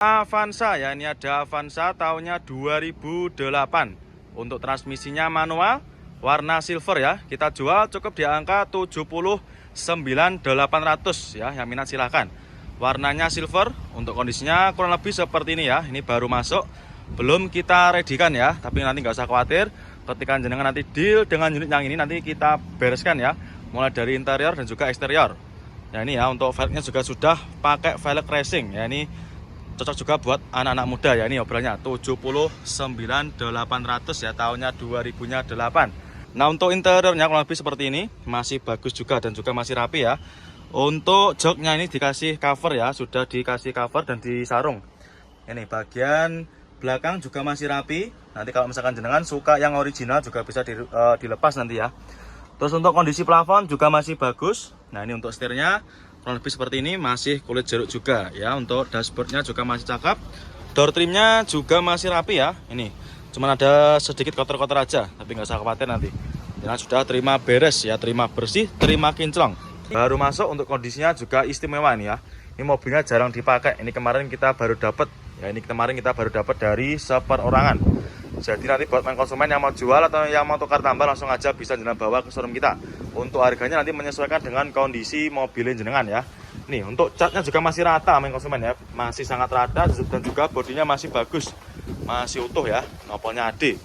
Avanza ya, ini ada Avanza tahunnya 2008. Untuk transmisinya manual, warna silver ya. Kita jual cukup di angka 79.800 ya. Yang minat silahkan. Warnanya silver, untuk kondisinya kurang lebih seperti ini ya. Ini baru masuk, belum kita readykan ya. Tapi nanti nggak usah khawatir, ketika jenengan nanti deal dengan unit yang ini, nanti kita bereskan ya. Mulai dari interior dan juga eksterior. Ya ini ya, untuk velgnya juga sudah pakai velg racing ya. Ini cocok juga buat anak-anak muda ya. Ini obrolannya 79.800 ya, tahunnya 2008. Nah, untuk interiornya kurang lebih seperti ini, masih bagus juga dan juga masih rapi ya. Untuk joknya ini dikasih cover ya, sudah dikasih cover dan disarung. Ini bagian belakang juga masih rapi. Nanti kalau misalkan jenengan suka yang original juga bisa dilepas nanti ya. Terus untuk kondisi plafon juga masih bagus. Nah, ini untuk setirnya kurang lebih seperti ini, masih kulit jeruk juga ya. Untuk dashboardnya juga masih cakep. Door trimnya juga masih rapi ya. Ini cuman ada sedikit kotor-kotor aja, tapi nggak usah khawatir nanti. Jangan, sudah terima beres ya, terima bersih, terima kinclong. Baru masuk, untuk kondisinya juga istimewa nih ya. Ini mobilnya jarang dipakai. Ini kemarin kita baru dapat ya. Ini kemarin kita baru dapat dari seperorangan. Jadi nanti buat main konsumen yang mau jual atau yang mau tukar tambah, langsung aja bisa jenengan bawa ke showroom kita. Untuk harganya nanti menyesuaikan dengan kondisi mobilnya jenengan ya. Nih, untuk catnya juga masih rata main konsumen ya. Masih sangat rata dan juga bodinya masih bagus. Masih utuh ya. Nopolnya AD.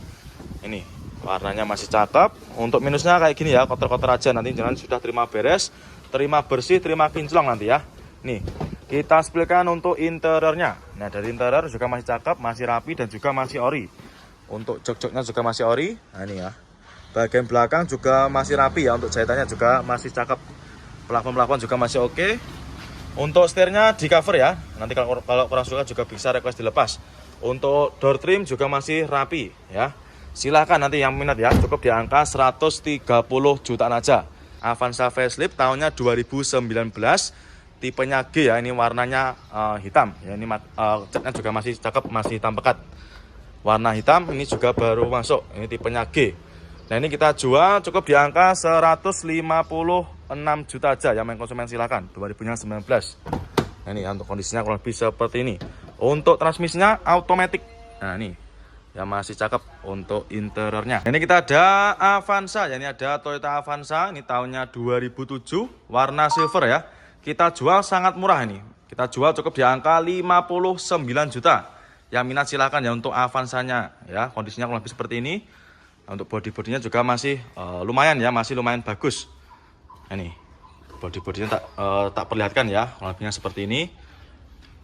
Ini warnanya masih cakep. Untuk minusnya kayak gini ya, kotor-kotor aja. Nanti jangan sudah terima beres, terima bersih, terima kinclong nanti ya. Nih, kita spilkan untuk interiornya. Nah, dari interior juga masih cakep, masih rapi dan juga masih ori. Untuk jok-joknya juga masih ori. Nah, ini ya. Bagian belakang juga masih rapi ya. Untuk jahitannya juga masih cakep. Plafon-plafon juga masih oke. Untuk setirnya di cover ya. Nanti kalau kurang suka juga bisa request dilepas. Untuk door trim juga masih rapi ya. Silahkan nanti yang minat ya. Cukup di angka 130 jutaan aja. Avanza facelift tahunnya 2019. Tipenya G ya. Ini warnanya hitam ya. Ini catnya juga masih cakep, masih hitam pekat. Warna hitam, ini juga baru masuk. Ini tipenya G. Nah, ini kita jual cukup di angka 156 juta aja ya main konsumen, silakan. 2019. Nah, ini untuk kondisinya kurang lebih seperti ini. Untuk transmisinya automatic. Nah, ini yang masih cakep untuk interiornya. Nah, ini kita ada Avanza ya. Ini ada Toyota Avanza. Ini tahunnya 2007. Warna silver ya. Kita jual sangat murah ini. Kita jual cukup di angka 59 juta. Yang minat silahkan ya untuk Avanzanya ya. Kondisinya kurang lebih seperti ini. Untuk body-bodinya juga masih lumayan ya, masih lumayan bagus. Ini body-bodinya tak perlihatkan ya, kurang lebihnya seperti ini.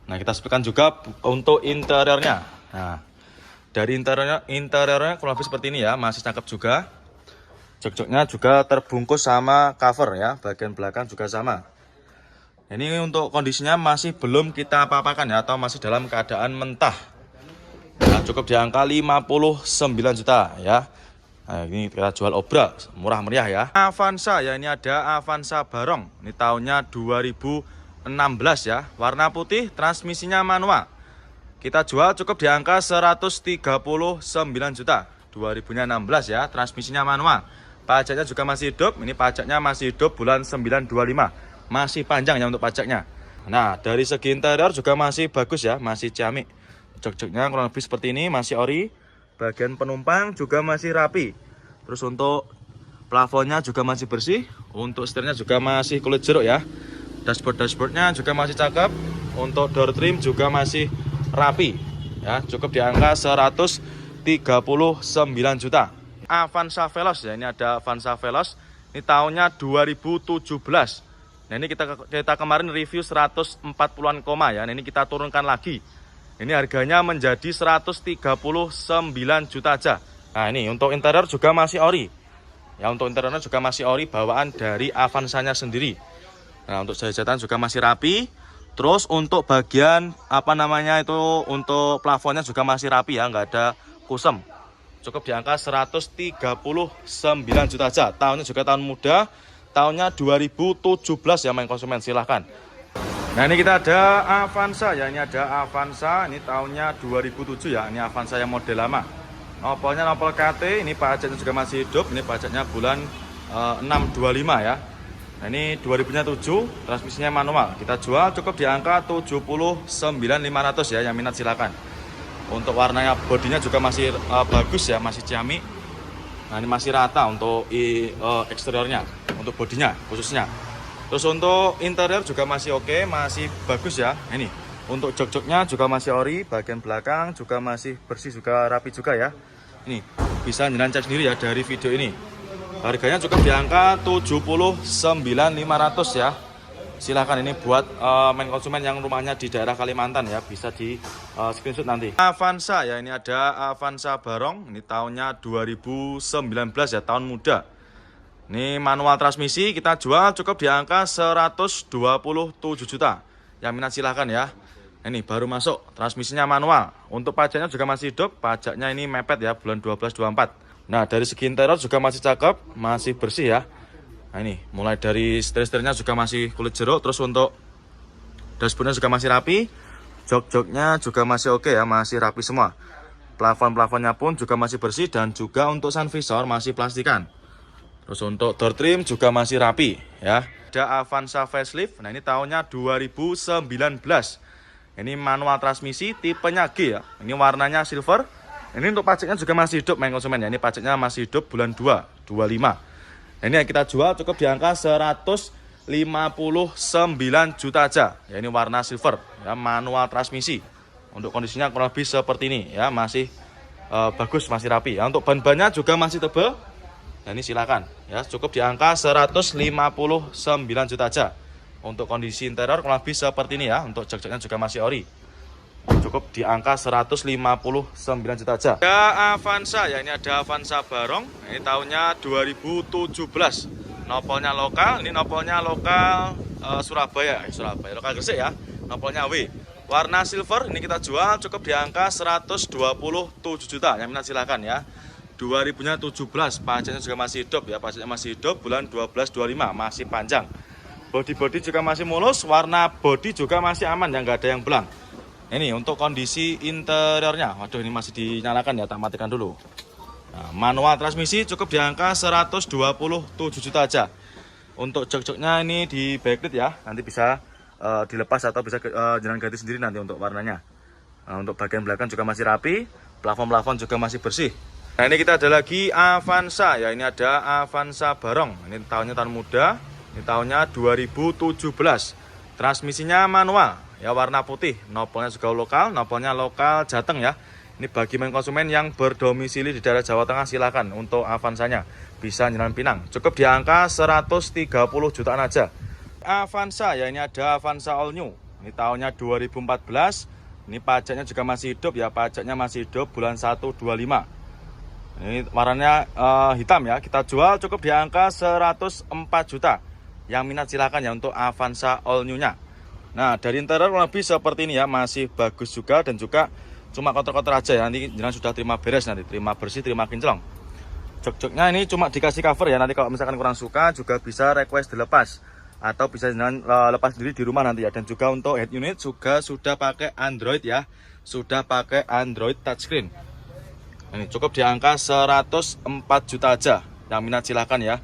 Nah, kita sebutkan juga untuk interiornya. Nah, dari interiornya kurang lebih seperti ini ya, masih cakep juga. Jok-joknya juga terbungkus sama cover ya, bagian belakang juga sama. Ini untuk kondisinya masih belum kita apa-apakan ya, atau masih dalam keadaan mentah. Nah, cukup di angka 59 juta ya. Nah, ini kita jual obral, murah meriah ya. Avanza ya, ini ada Avanza Barong. Ini tahunnya 2016 ya. Warna putih, transmisinya manual. Kita jual cukup di angka 139 juta. 2016 ya, transmisinya manual. Pajaknya juga masih hidup. Ini pajaknya masih hidup bulan 925. Masih panjang ya untuk pajaknya. Nah, dari segi interior juga masih bagus ya, masih ciamik. Jok-joknya kurang lebih seperti ini, masih ori. Bagian penumpang juga masih rapi. Terus untuk plafonnya juga masih bersih. Untuk setirnya juga masih kulit jeruk ya. Dashboardnya juga masih cakep. Untuk door trim juga masih rapi ya. Cukup di angka 139 juta. Avanza Veloz ya, ini ada Avanza Veloz. Ini tahunnya 2017. Nah, ini kita kemarin review 140-an koma ya. Nah, ini kita turunkan lagi. Ini harganya menjadi 139 juta aja. Nah, ini untuk interior juga masih ori. Ya, untuk interiornya juga masih ori, bawaan dari Avanzanya sendiri. Nah, untuk jahatan juga masih rapi. Terus untuk bagian untuk plafonnya juga masih rapi ya, nggak ada kusem. Cukup di angka 139 juta aja. Tahunnya juga tahun muda. Tahunnya 2017 ya main konsumen, silahkan. Nah, ini kita ada Avanza ya. Ini ada Avanza, ini tahunnya 2007 ya. Ini Avanza yang model lama. Nopolnya nopol KT. Ini pajaknya juga masih hidup. Ini pajaknya bulan 625 ya. Nah ini 2000-nya 7, transmisinya manual. Kita jual cukup di angka 79.500 ya, yang minat silakan. Untuk warnanya, bodinya juga masih bagus ya, masih ciamik. Nah ini masih rata untuk eksteriornya, untuk bodinya khususnya. Terus untuk interior juga masih oke, masih bagus ya. Ini untuk jok-joknya juga masih ori, bagian belakang juga masih bersih, juga rapi juga ya. Ini bisa jenengan cek sendiri ya dari video ini. Harganya cukup di angka 79.500 ya. Silahkan ini buat main konsumen yang rumahnya di daerah Kalimantan ya, bisa di screenshot nanti. Avanza ya, ini ada Avanza Barong, ini tahunnya 2019 ya, tahun muda. Ini manual transmisi, kita jual cukup di angka 127 juta. Yang minat silahkan ya. Ini baru masuk, transmisinya manual. Untuk pajaknya juga masih hidup, pajaknya ini mepet ya, bulan 12-24. Nah dari segi interior juga masih cakep, masih bersih ya. Nah ini mulai dari setir-setirnya juga masih kulit jeruk. Terus untuk dashboardnya juga masih rapi, jok-joknya juga masih oke ya, masih rapi semua. Plafon-plafonnya pun juga masih bersih, dan juga untuk sun visor masih plastikan. Terus untuk door trim juga masih rapi ya. Ada Avanza facelift, nah ini tahunnya 2019. Ini manual transmisi, tipenya G ya. Ini warnanya silver. Ini untuk pajaknya juga masih hidup main konsumen ya. Ini pajaknya masih hidup bulan 2, 25. Nah, ini yang kita jual cukup di angka 159 juta aja. Ya ini warna silver ya, manual transmisi. Untuk kondisinya kurang lebih seperti ini ya, masih bagus, masih rapi ya. Untuk ban-bannya juga masih tebal. Nah, ini silakan ya, cukup di angka 159 juta aja. Untuk kondisi interior kurang lebih seperti ini ya. Untuk jok-joknya juga masih ori. Cukup di angka 159 juta aja. Ada Avanza ya, ini ada Avanza Barong. Ini tahunnya 2017. Nopolnya lokal, ini nopolnya lokal Surabaya, lokal Gresik ya. Nopolnya W. Warna silver, ini kita jual cukup di angka 127 juta. Yang minat silakan ya. 2000-nya 17, pajaknya juga masih hidup ya, pajaknya masih hidup, bulan 12-25, masih panjang. Bodi-bodi juga masih mulus, warna bodi juga masih aman ya, nggak ada yang belang. Ini untuk kondisi interiornya, waduh ini masih dinyalakan ya, tak matikan dulu. Nah, manual transmisi cukup di angka 127 juta aja. Untuk jok-joknya ini di backlit ya, nanti bisa dilepas atau bisa jalan ganti sendiri nanti untuk warnanya. Nah, untuk bagian belakang juga masih rapi, plafon-plafon juga masih bersih. Nah ini kita ada lagi Avanza ya, ini ada Avanza Barong. Ini tahunnya tahun muda, ini tahunnya 2017. Transmisinya manual. Ya warna putih, nopolnya juga lokal, nopolnya lokal Jateng ya. Ini bagi main konsumen yang berdomisili di daerah Jawa Tengah, silakan untuk Avanzanya. Bisa Jalan Pinang, cukup di angka 130 jutaan aja. Avanza ya, ini ada Avanza All New. Ini tahunnya 2014. Ini pajaknya juga masih hidup ya, pajaknya masih hidup bulan 1-25. Ini warnanya hitam ya, kita jual cukup di angka 104 juta. Yang minat silakan ya untuk Avanza All New-nya. Nah dari interior lebih seperti ini ya, masih bagus juga, dan juga cuma kotor-kotor aja ya. Nanti jangan sudah terima beres, nanti terima bersih, terima kinclong. Jok-joknya ini cuma dikasih cover ya, nanti kalau misalkan kurang suka juga bisa request dilepas, atau bisa jangan lepas sendiri di rumah nanti ya. Dan juga untuk head unit juga sudah pakai Android ya, sudah pakai Android touchscreen. Ini cukup di angka 104 juta aja. Yang minat silahkan ya.